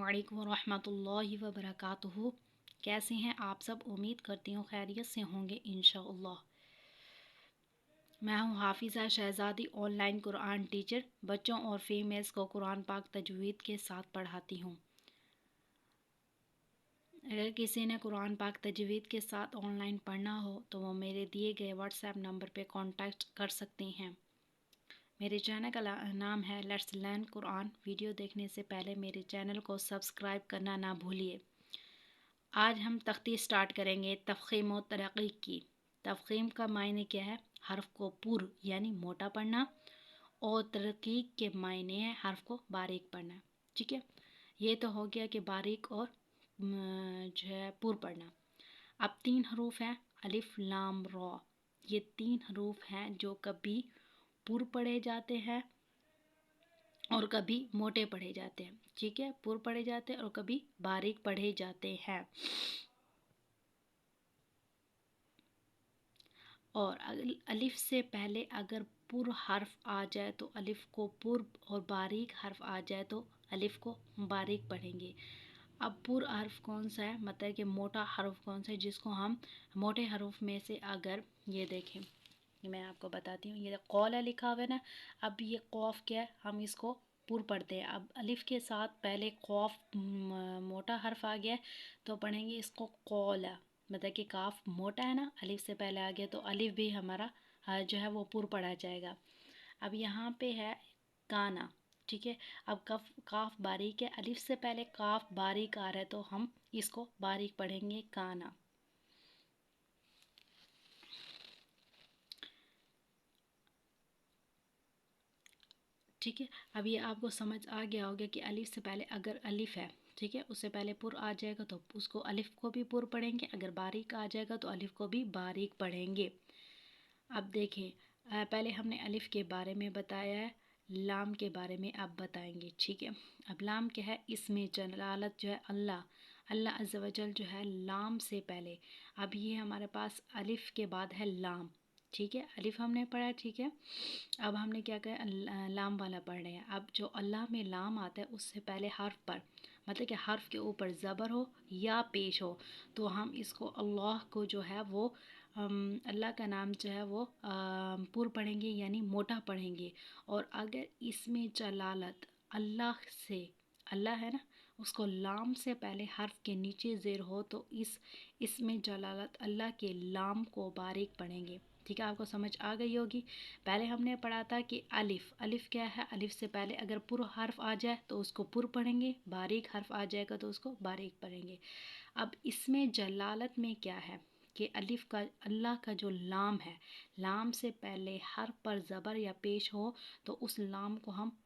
अस्सलामुअलैकुम वरहमतुल्लाहि वबरकातुहू। कैसे हैं आप सब? उम्मीद करती हूँ खैरियत से होंगे इंशाअल्लाह। मैं हूँ हाफिज़ा शहज़ादी, ऑनलाइन कुरान टीचर। बच्चों और फीमेल्स को कुरान पाक तजवीद के साथ पढ़ाती हूँ। अगर किसी ने कुरान पाक तजवीद के साथ ऑनलाइन पढ़ना हो तो वो मेरे दिए गए व्हाट्सएप नंबर पे कांटेक्ट कर सकते हैं। मेरे चैनल का नाम है लेट्स लर्न कुरान। वीडियो देखने से पहले मेरे चैनल को सब्सक्राइब करना ना भूलिए। आज हम तख्ती स्टार्ट करेंगे तफ़ख़ीम व तरक़ीक़ की। तफ़ख़ीम का मायने क्या है? हर्फ को पुर यानी मोटा पढ़ना, और तरक़ीक़ के मायने है हर्फ को बारीक पढ़ना। ठीक है, ये तो हो गया कि बारीक और जो है पुर पढ़ना। अब 3 हरूफ हैं अलिफ लाम रा। ये 3 हरूफ हैं जो कभी पुर पढ़े जाते हैं और कभी मोटे पढ़े जाते हैं। ठीक है, पुर पढ़े जाते हैं और कभी बारीक पढ़े जाते हैं। और अलिफ से पहले अगर पुर हर्फ आ जाए तो अलिफ को पुर, और बारीक हर्फ आ जाए तो अलिफ को बारीक पढ़ेंगे। अब पुर हर्फ कौन सा है, मतलब कि मोटा हर्फ कौन सा है जिसको हम मोटे हर्फ में से, अगर ये देखें मैं आपको बताती हूँ, ये कौला लिखा हुआ है ना। अब ये कौफ क्या है, हम इसको पुर पढ़ते हैं। अब अलिफ के साथ पहले कौफ मोटा हर्फ आ गया तो पढ़ेंगे इसको कौला, मतलब कि काफ मोटा है ना, अलिफ से पहले आ गया तो अलिफ भी हमारा जो है वो पुर पढ़ा जाएगा। अब यहाँ पे है काना। ठीक है, अब काफ बारीक है, अलिफ से पहले काफ बारीक आ रहा है तो हम इसको बारीक पढ़ेंगे काना। ठीक है, अब ये आपको समझ आ गया होगा कि अलिफ से पहले अगर अलिफ है, ठीक है, उससे पहले पुर आ जाएगा तो उसको अलिफ को भी पुर पढ़ेंगे, अगर बारीक आ जाएगा तो अलिफ को भी बारीक पढ़ेंगे। अब देखें, पहले हमने अलिफ के बारे में बताया है, लाम के बारे में अब बताएंगे। ठीक है, अब लाम क्या है, इसमें जलालत जो है अल्लाह, अल्लाह अज़्ज़ व जल जो है लाम से पहले। अब ये हमारे पास अलिफ के बाद है लाम। ठीक है, अलिफ हमने पढ़ा। ठीक है, अब हमने क्या कहा, लाम वाला पढ़ रहे हैं। अब जो अल्लाह में लाम आता है उससे पहले हर्फ पर, मतलब कि हर्फ के ऊपर ज़बर हो या पेश हो, तो हम इसको अल्लाह को जो है वो अल्लाह का नाम जो है वो पुर पढ़ेंगे यानी मोटा पढ़ेंगे। और अगर इसमें जलालत अल्लाह से, अल्लाह है ना, उसको लाम से पहले हर्फ के नीचे ज़ेर हो तो इसमें जलालत अल्लाह के लाम को बारीक पढ़ेंगे। ठीक है, आपको समझ आ गई होगी। पहले हमने पढ़ा था कि अलिफ, अलिफ क्या है, अलिफ से पहले अगर पुर हर्फ आ जाए तो उसको पुर पढ़ेंगे, बारीक हर्फ आ जाएगा तो उसको बारीक पढ़ेंगे। अब इसमें जलालत में क्या है कि अलिफ का, अल्लाह का जो लाम है, लाम से पहले हर्फ पर ज़बर या पेश हो तो उस लाम को हम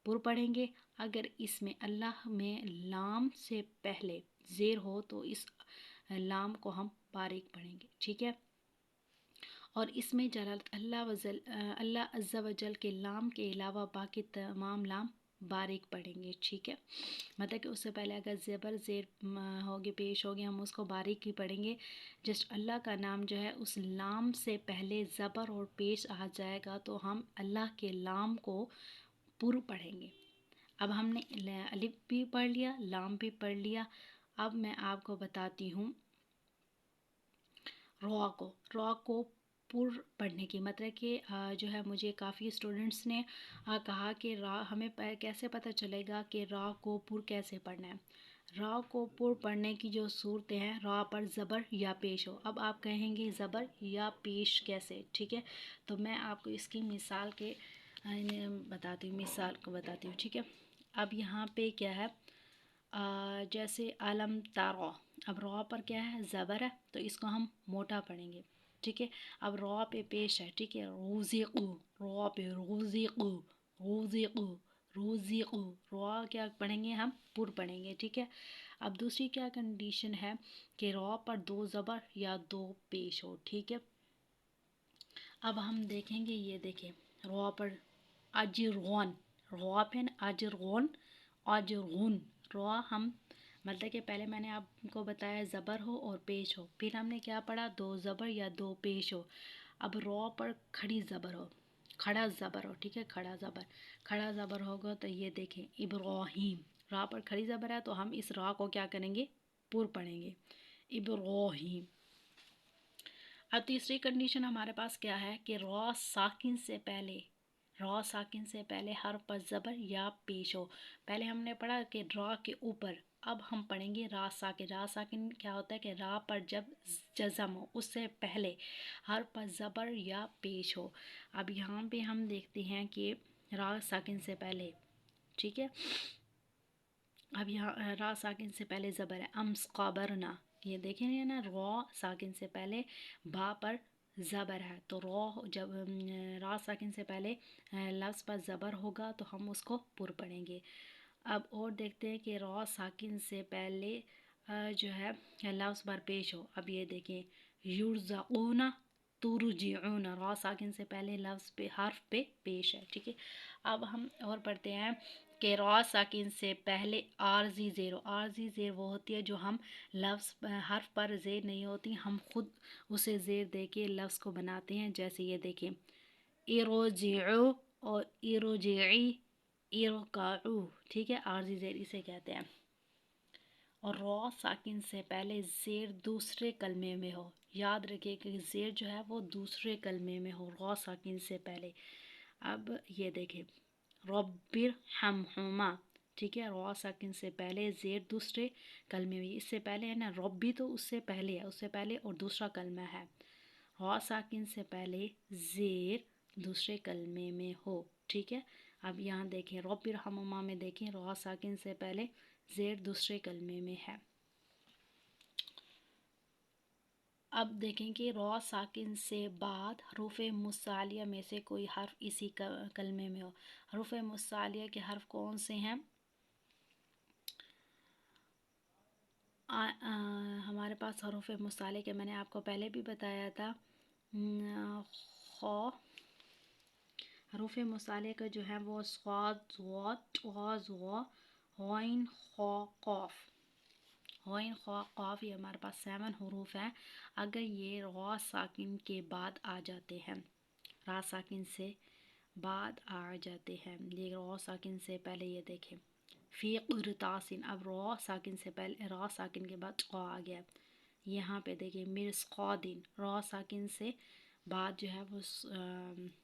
पुर पढ़ेंगे। अगर इसमें अल्लाह में लाम से पहले ज़ेर हो तो इस लाम को हम बारीक पढ़ेंगे। ठीक है, और इसमें जलालत अल्लाह अज़्ज़ व जल के लाम के अलावा बाकी तमाम लाम बारीक पढ़ेंगे। ठीक है, मतलब कि उससे पहले अगर ज़बर ज़ेर होगी, पेश होगी, हम उसको बारीक ही पढ़ेंगे। जस्ट अल्लाह का नाम जो है उस लाम से पहले ज़बर और पेश आ जाएगा तो हम अल्लाह के लाम को पुर पढ़ेंगे। अब हमने अलिफ भी पढ़ लिया, लाम भी पढ़ लिया। अब मैं आपको बताती हूँ रॉ को पुर पढ़ने की, मतलब कि जो है मुझे काफ़ी स्टूडेंट्स ने कहा कि हमें कैसे पता चलेगा कि रा को पुर कैसे पढ़ना है। रा को पुर पढ़ने की जो सूरतें हैं, रा पर ज़बर या पेश हो। अब आप कहेंगे ज़बर या पेश कैसे? ठीक है, तो मैं आपको इसकी मिसाल के बताती हूँ, मिसाल को बताती हूँ। ठीक है, अब यहाँ पे क्या है, जैसे अलम तारा, अब रॉ पर क्या है, ज़बर है तो इसको हम मोटा पढ़ेंगे। ठीक है, अब रॉ पे पेश है। ठीक है, रोज़िक़ु, रॉ पे रोज़िक़ु, रोज़िक़ु, रोज़िक़ु, रॉ क्या पढ़ेंगे हम, पुर पढ़ेंगे। ठीक है, अब दूसरी क्या कंडीशन है कि रॉ पर 2 ज़बर या 2 पेश हो। ठीक है, अब हम देखेंगे, ये देखें रॉ पर अजरगोन, रॉ पे अजरगोन, अजरगुन, रॉ हम, मतलब कि पहले मैंने आपको बताया ज़बर हो और पेश हो, फिर हमने क्या पढ़ा, 2 ज़बर या 2 पेश हो। अब रॉ पर खड़ी ज़बर हो, खड़ा ज़बर हो। ठीक है, खड़ा ज़बर होगा तो ये देखें इब्राहीम, را پر کھڑی زبر ہے تو ہم اس را کو کیا کریں گے؟ پر پڑھیں گے. ابراہیم. اب تیسری کنڈیشن ہمارے پاس کیا ہے کہ را ساکن سے پہلے حرف پر زبر یا پیش ہو. پہلے ہم نے پڑھا کہ را کے اوپر، اب ہم پڑھیں گے را ساکن. را ساکن کیا ہوتا ہے کہ را پر جب جزم ہو اس سے پہلے حرف پر زبر یا پیش ہو. اب یہاں پہ ہم دیکھتے ہیں کہ را ساکن سے پہلے، ٹھیک ہے، اب یہاں را ساکن سے پہلے زبر ہے امسقابرنا. یہ دیکھیں نا، را ساکن سے پہلے با پر زبر ہے تو جب را ساکن سے پہلے لفظ پر زبر ہوگا تو ہم اس کو پر پڑھیں گے. اب اور دیکھتے ہیں کہ را ساکن سے پہلے جو ہے لفظ پر پیش ہو. اب یہ دیکھیں یرزقون ترجعون، را ساکن سے پہلے لفظ پہ حرف پہ پیش ہے. ٹھیک ہے، اب ہم اور پڑھتے ہیں کہ را ساکن سے پہلے عارضی زیر ہو. عارضی زیر وہ ہوتی ہے جو ہم لفظ حرف پر زیر نہیں ہوتی، ہم خود اسے زیر دے کے لفظ کو بناتے ہیں. جیسے یہ دیکھیں ارجعو اور ارجعی، ارکعو. ٹھیک ہے، عارضی زیر اسے کہتے ہیں. اور را ساکن سے پہلے زیر دوسرے کلمے میں ہو. یاد رکھیں کہ زیر جو ہے وہ دوسرے کلمے میں ہو را ساکن سے پہلے. اب یہ دیکھیں ربرحمہما. ٹھیک ہے، را ساکن سے پہلے زیر دوسرے کلمے میں، اس سے پہلے ہے نا ربی تو اس سے پہلے ہے، اس سے پہلے اور دوسرا کلمہ ہے. را ساکن سے پہلے زیر دوسرے کلمے میں ہو. ٹھیک ہے، اب یہاں دیکھیں ربرحمہما میں دیکھیں را ساکن سے پہلے زیر دوسرے کلمے میں ہے. اب دیکھیں کہ را ساکن سے بعد حروف مصالیہ میں سے کوئی حرف اسی کلمے میں ہو. حروف مصالیہ کے حرف کون سے ہیں؟ ہمارے پاس حروف مصالیہ کے میں نے آپ کو پہلے بھی بتایا تھا. حروف مصالیہ کا جو ہے وہ صاد، ضاد، طا، ظا، غین، خا، قاف. غین، خا، قاف یہ ہمارے پاس 7 حروف ہیں. اگر یہ را ساکن کے بعد آ جاتے ہیں، را ساکن سے بعد آ جاتے ہیں، یہ را ساکن سے پہلے یہ دیکھیں فی قرطاسن. اب را ساکن سے پہلے را ساکن کے بعد قا آ گیا. یہاں پہ دیکھیں مرصقادن، را ساکن سے بعد جو ہے وہ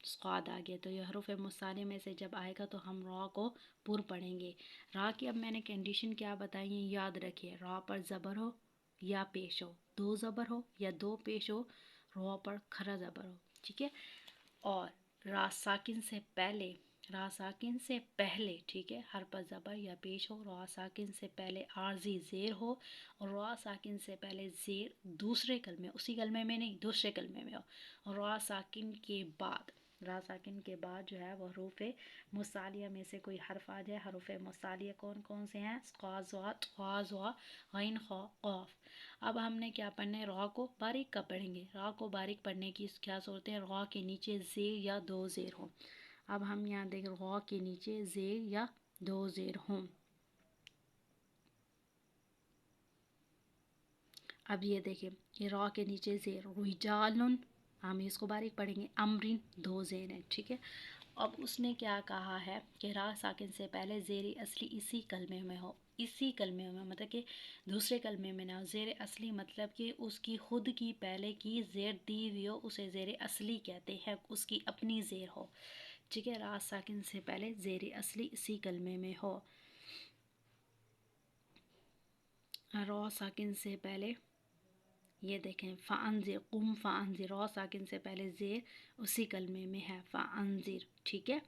صاد آ گیا. تو یہ حروف مصالیہ میں سے جب آئے گا تو ہم را کو پر پڑھیں گے. را کی اب میں نے کنڈیشن کیا بتائی ہیں، یاد رکھیے. را پر زبر ہو یا پیش ہو، 2 زبر ہو یا 2 پیش ہو، را پر کھڑا زبر ہو. ٹھیک ہے، اور را ساکن سے پہلے ٹھیک ہے حرف پر زبر یا پیش ہو. را ساکن سے پہلے عارضی زیر ہو، اور را ساکن سے پہلے زیر دوسرے کلمے، اسی کلمے میں نہیں دوسرے کلمے میں ہو. اور را ساکن کے بعد جو ہے وہ حروف مصالیہ میں سے کوئی حرف آ جائے. حروف مصالیہ کون کون سے ہیں؟ صاد، ضاد، طا، ظا، غین، خا، قاف. اب ہم نے کیا پڑھنا ہے؟ را کو باریک کا پڑھیں گے. را کو باریک پڑھنے کی کیا صورت ہے؟ را کے نیچے زیر یا 2 زیر ہوں. اب ہم یہاں دیکھ را کے نیچے زیر یا 2 زیر ہوں. اب یہ دیکھیں کہ را کے نیچے زیر رجالن، ہم اس کو باریک پڑھیں گے. امرن 2 زیر ہیں. ٹھیک ہے، اب اس نے کیا کہا ہے کہ را ساکن سے پہلے زیر اصلی اسی کلمے میں ہو. اسی کلمے میں مطلب کہ دوسرے کلمے میں نہ ہو. زیر اصلی مطلب کہ اس کی خود کی پہلے کی زیر دی ہوئی ہو، اسے زیر اصلی کہتے ہیں، اس کی اپنی زیر ہو. ٹھیک ہے، را ساکن سے پہلے زیر اصلی اسی کلمے میں ہو. را ساکن سے پہلے یہ دیکھیں فانذر، قم فانذر، را ساکن سے پہلے زیر اسی کلمے میں ہے فانذر. ٹھیک ہے،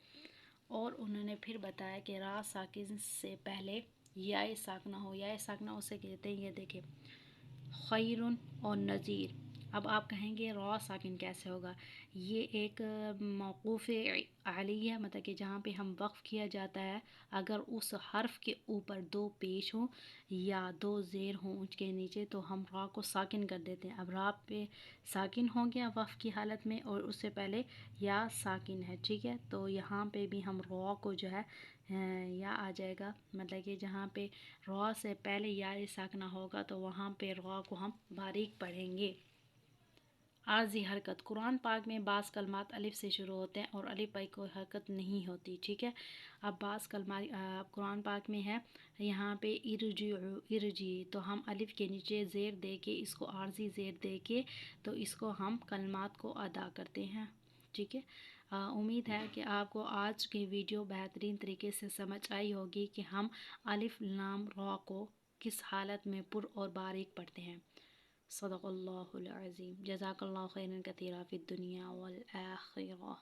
اور انہوں نے پھر بتایا کہ را ساکن سے پہلے یا ساکنہ ہو. یا ساکنہ اسے کہتے ہیں، یہ دیکھیں خیرن اور نذیر. اب آپ کہیں گے را ساکن کیسے ہوگا؟ یہ ایک موقوف علی ہے، مطلب کہ جہاں پہ ہم وقف کیا جاتا ہے. اگر اس حرف کے اوپر 2 پیش ہوں یا 2 زیر ہوں اس کے نیچے تو ہم را کو ساکن کر دیتے ہیں. اب را پہ ساکن ہو گیا وقف کی حالت میں، اور اس سے پہلے یا ساکن ہے. ٹھیک ہے، تو یہاں پہ بھی ہم را کو جو ہے یا آ جائے گا، مطلب کہ جہاں پہ را سے پہلے یا ساکنہ ہوگا تو وہاں پہ را کو ہم باریک پڑھیں گے. عارضی حرکت، قرآن پاک میں بعض کلمات الف سے شروع ہوتے ہیں اور الف پہ کوئی حرکت نہیں ہوتی، ٹھیک ہے۔ اب بعض کلمات قرآن پاک میں ہے، یہاں پہ ارجی، تو ہم الف کے نیچے زیر دے کے اس کو عارضی زیر دے کے تو اس کو ہم کلمات کو ادا کرتے ہیں، ٹھیک ہے۔ امید ہے کہ آپ کو آج کی ویڈیو بہترین طریقے سے سمجھ آئی ہوگی کہ ہم الف لام را کو کس حالت میں پر اور باریک پڑھتے ہیں۔ صدق اللہ العظیم، جزاک اللہ خیرا کثیرا فی الدنیا والآخرہ۔